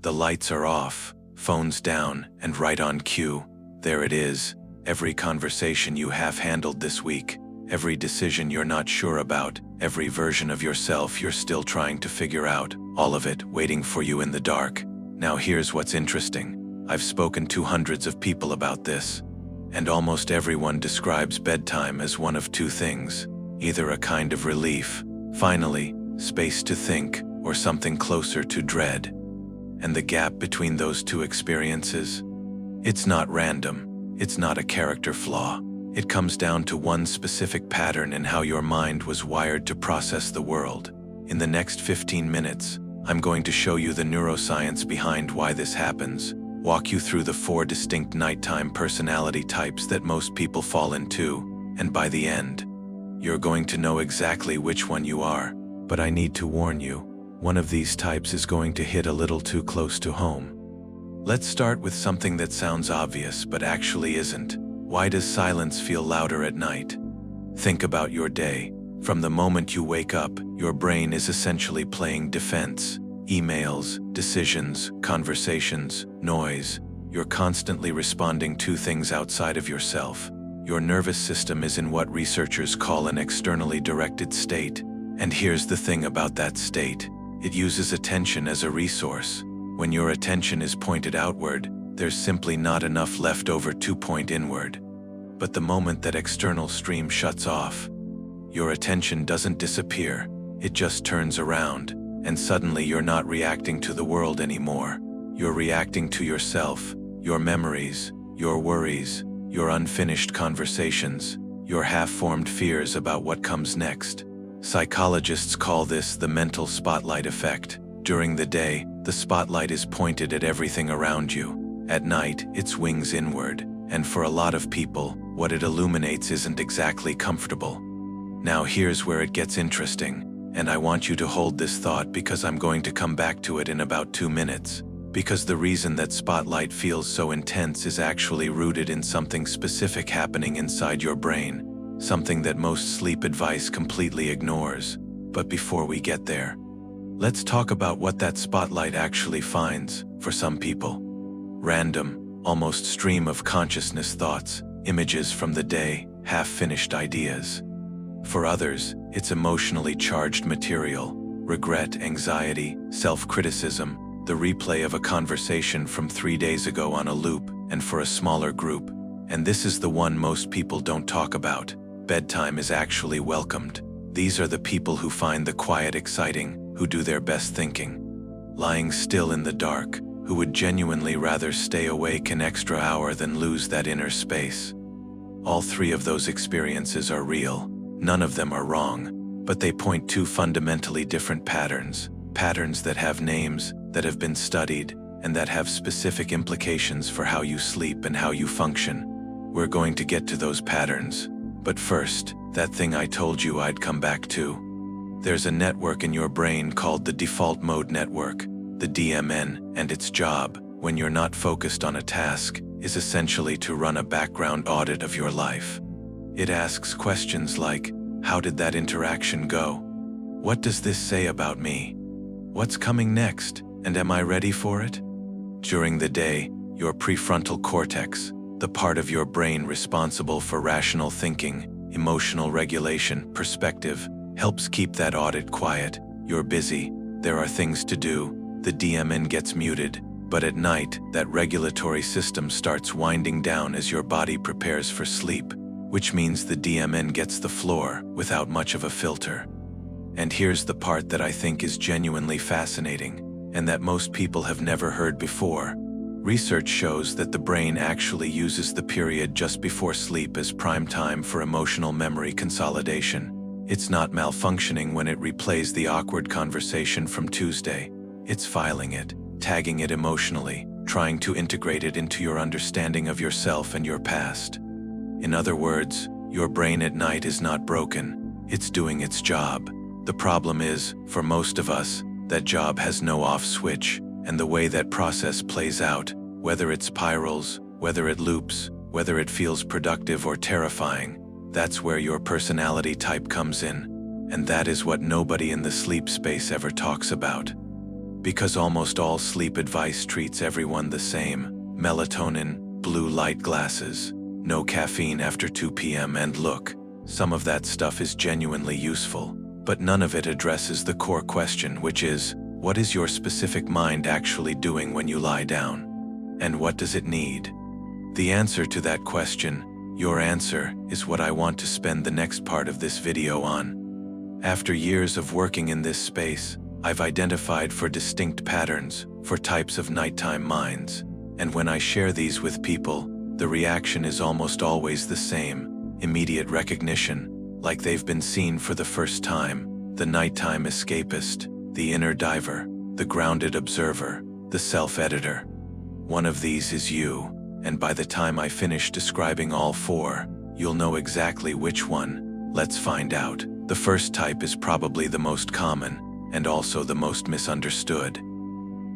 The lights are off, phones down, and right on cue. There it is, every conversation you half-handled this week, every decision you're not sure about, every version of yourself you're still trying to figure out, all of it waiting for you in the dark. Now here's what's interesting. I've spoken to hundreds of people about this, and almost everyone describes bedtime as one of two things, either a kind of relief, finally, space to think, or something closer to dread. And the gap between those two experiences? It's not random. It's not a character flaw. It comes down to one specific pattern in how your mind was wired to process the world. In the next 15 minutes, I'm going to show you the neuroscience behind why this happens, walk you through the 4 distinct nighttime personality types that most people fall into, and by the end, you're going to know exactly which one you are. But I need to warn you, one of these types is going to hit a little too close to home. Let's start with something that sounds obvious but actually isn't. Why does silence feel louder at night? Think about your day. From the moment you wake up, your brain is essentially playing defense. Emails, decisions, conversations, noise. You're constantly responding to things outside of yourself. Your nervous system is in what researchers call an externally directed state. And here's the thing about that state. It uses attention as a resource. When your attention is pointed outward, there's simply not enough left over to point inward. But the moment that external stream shuts off, your attention doesn't disappear, it just turns around, and suddenly you're not reacting to the world anymore. You're reacting to yourself, your memories, your worries, your unfinished conversations, your half-formed fears about what comes next. Psychologists call this the mental spotlight effect. During the day, the spotlight is pointed at everything around you. At night, it swings inward, and for a lot of people, what it illuminates isn't exactly comfortable. Now here's where it gets interesting, and I want you to hold this thought because I'm going to come back to it in about 2 minutes. Because the reason that spotlight feels so intense is actually rooted in something specific happening inside your brain, something that most sleep advice completely ignores. But before we get there, let's talk about what that spotlight actually finds for some people. Random, almost stream of consciousness thoughts, images from the day, half-finished ideas. For others, it's emotionally charged material, regret, anxiety, self-criticism, the replay of a conversation from 3 days ago on a loop, and for a smaller group, and this is the one most people don't talk about, bedtime is actually welcomed. These are the people who find the quiet exciting, who do their best thinking. Lying still in the dark, who would genuinely rather stay awake an extra hour than lose that inner space. All 3 of those experiences are real. None of them are wrong, but they point to fundamentally different patterns. Patterns that have names, that have been studied, and that have specific implications for how you sleep and how you function. We're going to get to those patterns. But first, that thing I told you I'd come back to. There's a network in your brain called the default mode network, the DMN, and its job, when you're not focused on a task, is essentially to run a background audit of your life. It asks questions like, how did that interaction go? What does this say about me? What's coming next, and am I ready for it? During the day, your prefrontal cortex, the part of your brain responsible for rational thinking, emotional regulation, perspective, helps keep that audit quiet. You're busy, there are things to do, the DMN gets muted, but at night, that regulatory system starts winding down as your body prepares for sleep, which means the DMN gets the floor without much of a filter. And here's the part that I think is genuinely fascinating, and that most people have never heard before. Research shows that the brain actually uses the period just before sleep as prime time for emotional memory consolidation. It's not malfunctioning when it replays the awkward conversation from Tuesday. It's filing it, tagging it emotionally, trying to integrate it into your understanding of yourself and your past. In other words, your brain at night is not broken, it's doing its job. The problem is, for most of us, that job has no off switch, and the way that process plays out, whether it spirals, whether it loops, whether it feels productive or terrifying, that's where your personality type comes in, and that is what nobody in the sleep space ever talks about. Because almost all sleep advice treats everyone the same. Melatonin, blue light glasses, no caffeine after 2 p.m. And look, some of that stuff is genuinely useful, but none of it addresses the core question, which is, what is your specific mind actually doing when you lie down? And what does it need? The answer to that question, your answer, is what I want to spend the next part of this video on. After years of working in this space, I've identified for distinct patterns, for types of nighttime minds, and when I share these with people, the reaction is almost always the same: immediate recognition, like they've been seen for the first time. The nighttime escapist, the inner diver, the grounded observer, the self-editor. One of these is you, and by the time I finish describing all four, you'll know exactly which one. Let's find out. The first type is probably the most common, and also the most misunderstood.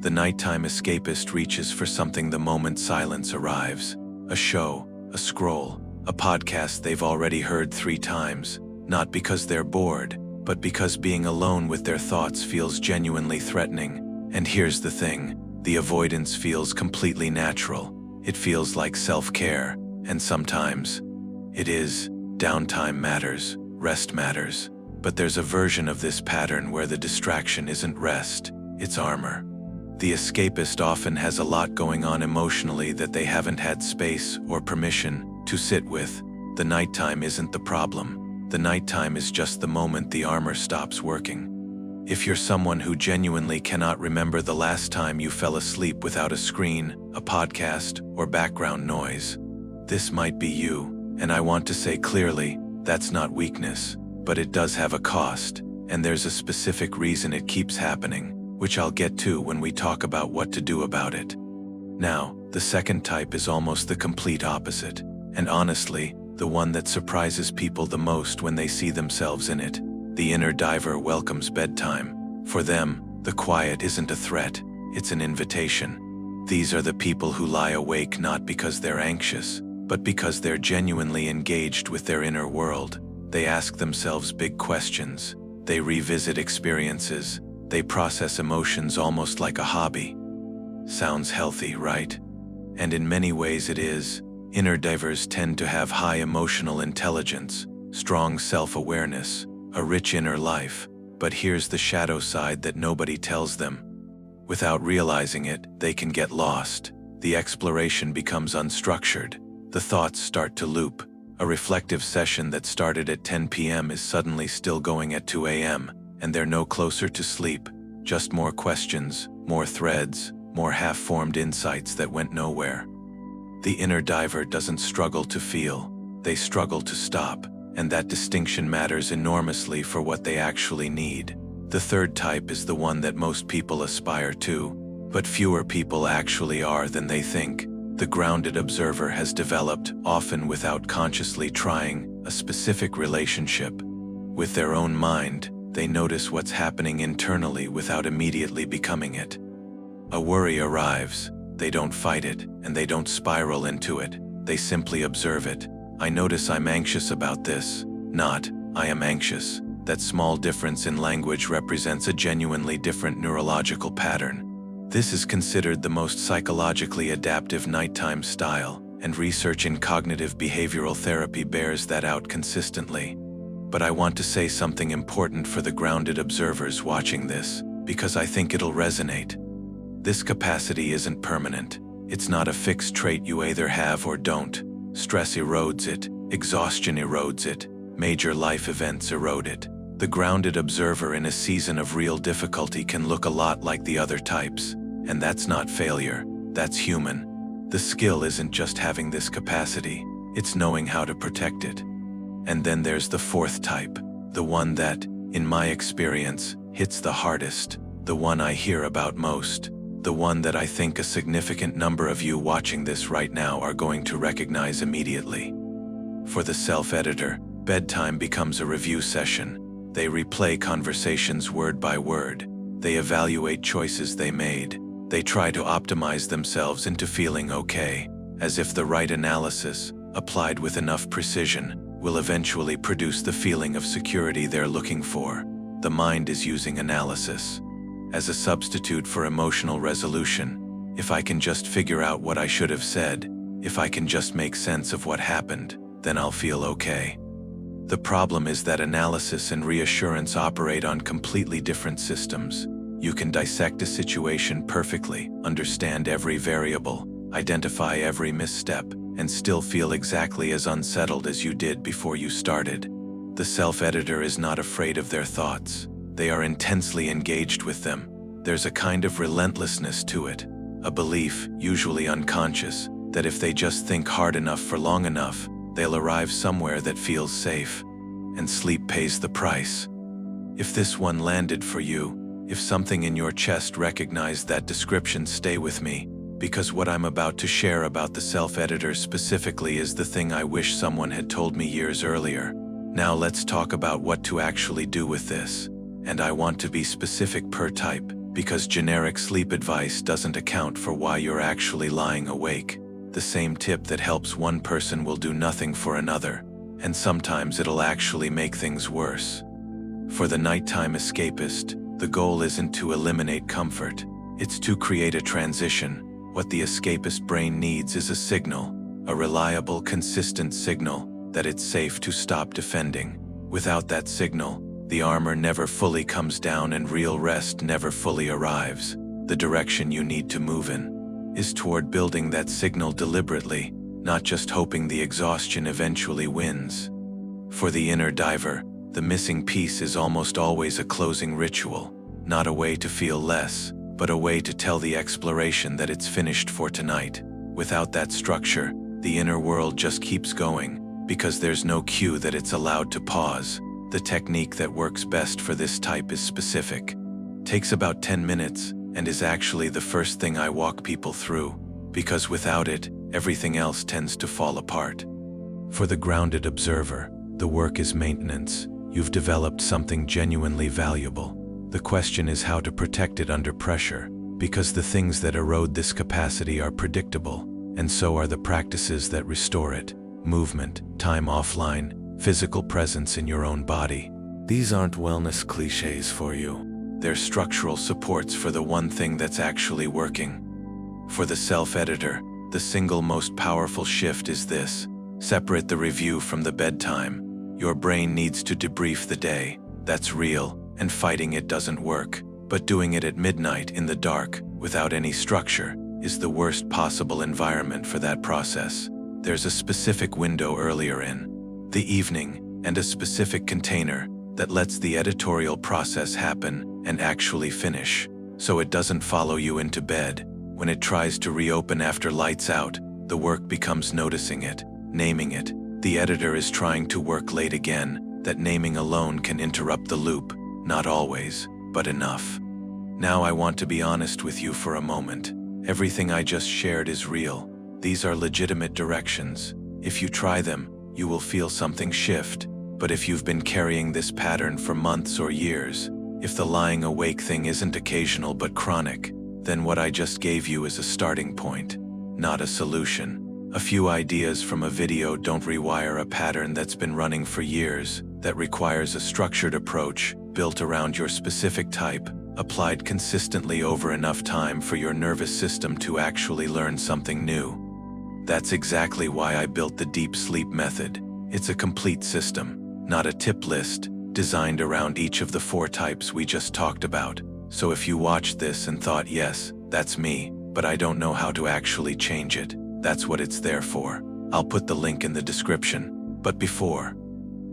The nighttime escapist reaches for something the moment silence arrives: a show, a scroll, a podcast they've already heard 3 times, not because they're bored, but because being alone with their thoughts feels genuinely threatening. And here's the thing, the avoidance feels completely natural. It feels like self-care, and sometimes it is. Downtime matters, rest matters. But there's a version of this pattern where the distraction isn't rest, it's armor. The escapist often has a lot going on emotionally that they haven't had space or permission to sit with. The nighttime isn't the problem. The nighttime is just the moment the armor stops working. If you're someone who genuinely cannot remember the last time you fell asleep without a screen, a podcast, or background noise, this might be you. And I want to say clearly, that's not weakness. But it does have a cost, and there's a specific reason it keeps happening, which I'll get to when we talk about what to do about it. Now, the second type is almost the complete opposite, and honestly, the one that surprises people the most when they see themselves in it. The inner diver welcomes bedtime. For them, the quiet isn't a threat, it's an invitation. These are the people who lie awake not because they're anxious, but because they're genuinely engaged with their inner world. They ask themselves big questions, they revisit experiences, they process emotions almost like a hobby. Sounds healthy, right? And in many ways it is. Inner divers tend to have high emotional intelligence, strong self-awareness, a rich inner life. But here's the shadow side that nobody tells them. Without realizing it, they can get lost. The exploration becomes unstructured. The thoughts start to loop. A reflective session that started at 10 p.m. is suddenly still going at 2 a.m., and they're no closer to sleep, just more questions, more threads, more half-formed insights that went nowhere. The inner diver doesn't struggle to feel, they struggle to stop, and that distinction matters enormously for what they actually need. The third type is the one that most people aspire to, but fewer people actually are than they think. The grounded observer has developed, often without consciously trying, a specific relationship with their own mind. They notice what's happening internally without immediately becoming it. A worry arrives, they don't fight it, and they don't spiral into it, they simply observe it. I notice I'm anxious about this, not, I am anxious. That small difference in language represents a genuinely different neurological pattern. This is considered the most psychologically adaptive nighttime style, and research in cognitive behavioral therapy bears that out consistently. But I want to say something important for the grounded observers watching this, because I think it'll resonate. This capacity isn't permanent. It's not a fixed trait you either have or don't. Stress erodes it, exhaustion erodes it, major life events erode it. The grounded observer in a season of real difficulty can look a lot like the other types, and that's not failure, that's human. The skill isn't just having this capacity, it's knowing how to protect it. And then there's the fourth type, the one that, in my experience, hits the hardest, the one I hear about most, the one that I think a significant number of you watching this right now are going to recognize immediately. For the self-editor, bedtime becomes a review session. They replay conversations word by word. They evaluate choices they made. They try to optimize themselves into feeling okay, as if the right analysis, applied with enough precision, will eventually produce the feeling of security they're looking for. The mind is using analysis. as a substitute for emotional resolution. If I can just figure out what I should have said, if I can just make sense of what happened, then I'll feel okay. The problem is that analysis and reassurance operate on completely different systems. You can dissect a situation perfectly, understand every variable, identify every misstep, and still feel exactly as unsettled as you did before you started. The self-editor is not afraid of their thoughts. They are intensely engaged with them. There's a kind of relentlessness to it, a belief, usually unconscious, that if they just think hard enough for long enough, they'll arrive somewhere that feels safe. And sleep pays the price. If this one landed for you, if something in your chest recognized that description, stay with me, because what I'm about to share about the self-editor specifically is the thing I wish someone had told me years earlier. Now let's talk about what to actually do with this. And I want to be specific per type, because generic sleep advice doesn't account for why you're actually lying awake. The same tip that helps one person will do nothing for another, and sometimes it'll actually make things worse. For the nighttime escapist, the goal isn't to eliminate comfort, it's to create a transition. What the escapist brain needs is a signal, a reliable, consistent signal, that it's safe to stop defending. Without that signal, the armor never fully comes down and real rest never fully arrives. The direction you need to move in is toward building that signal deliberately, not just hoping the exhaustion eventually wins. For the inner diver, the missing piece is almost always a closing ritual, not a way to feel less, but a way to tell the exploration that it's finished for tonight. Without that structure, the inner world just keeps going, because there's no cue that it's allowed to pause. The technique that works best for this type is specific, takes about 10 minutes, and is actually the first thing I walk people through, because without it, everything else tends to fall apart. For the grounded observer, the work is maintenance. You've developed something genuinely valuable. The question is how to protect it under pressure, because the things that erode this capacity are predictable, and so are the practices that restore it. Movement, time offline, physical presence in your own body. These aren't wellness cliches for you. They're structural supports for the one thing that's actually working. For the self-editor, the single most powerful shift is this: separate the review from the bedtime. Your brain needs to debrief the day. That's real, and fighting it doesn't work. But doing it at midnight in the dark, without any structure, is the worst possible environment for that process. There's a specific window earlier in the evening, and a specific container that lets the editorial process happen and actually finish, so it doesn't follow you into bed. When it tries to reopen after lights out, the work becomes noticing it, naming it. The editor is trying to work late again. That naming alone can interrupt the loop. Not always, but enough. Now I want to be honest with you for a moment. Everything I just shared is real. These are legitimate directions. If you try them, you will feel something shift. But if you've been carrying this pattern for months or years, if the lying awake thing isn't occasional but chronic, then what I just gave you is a starting point, not a solution. A few ideas from a video don't rewire a pattern that's been running for years, that requires a structured approach, built around your specific type, applied consistently over enough time for your nervous system to actually learn something new. That's exactly why I built the deep sleep method. It's a complete system, not a tip list, designed around each of the 4 types we just talked about. So if you watched this and thought, yes, that's me, but I don't know how to actually change it, that's what it's there for. I'll put the link in the description. But before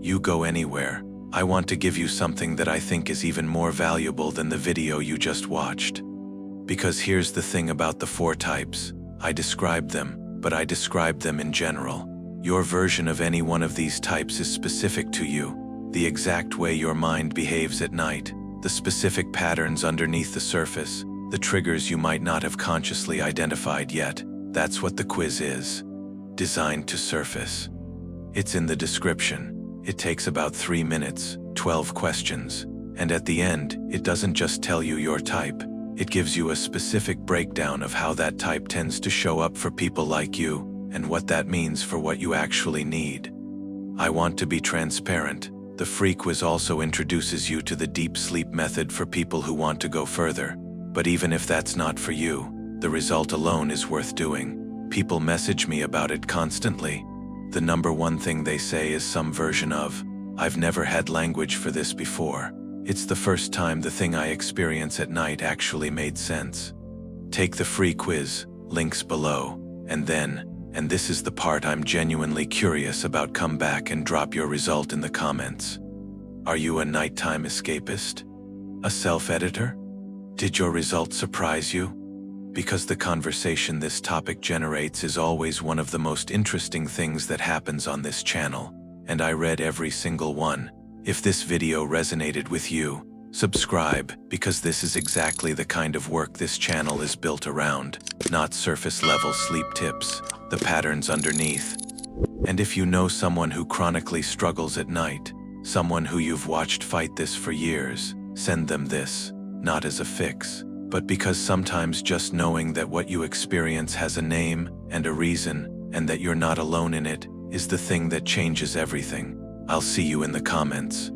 you go anywhere, I want to give you something that I think is even more valuable than the video you just watched. Because here's the thing about the 4 types. I described them, but I described them in general. Your version of any one of these types is specific to you. The exact way your mind behaves at night, the specific patterns underneath the surface, the triggers you might not have consciously identified yet. That's what the quiz is. Designed to surface. It's in the description. It takes about 3 minutes, 12 questions. And at the end, it doesn't just tell you your type. It gives you a specific breakdown of how that type tends to show up for people like you, and what that means for what you actually need. I want to be transparent. The The free quiz also introduces you to the deep sleep method for people who want to go further. But even if that's not for you, the result alone is worth doing. People message me about it constantly. The number one thing they say is some version of, "I've never had language for this before. It's the first time the thing I experience at night actually made sense." Take the free quiz, links below, and then, and this is the part I'm genuinely curious about, come back and drop your result in the comments. Are you a nighttime escapist? A self-editor? Did your result surprise you? Because the conversation this topic generates is always one of the most interesting things that happens on this channel, and I read every single one. If this video resonated with you, subscribe, because this is exactly the kind of work this channel is built around, not surface-level sleep tips, the patterns underneath. And if you know someone who chronically struggles at night, someone who you've watched fight this for years, send them this, not as a fix, but because sometimes just knowing that what you experience has a name and a reason, and that you're not alone in it, is the thing that changes everything. I'll see you in the comments.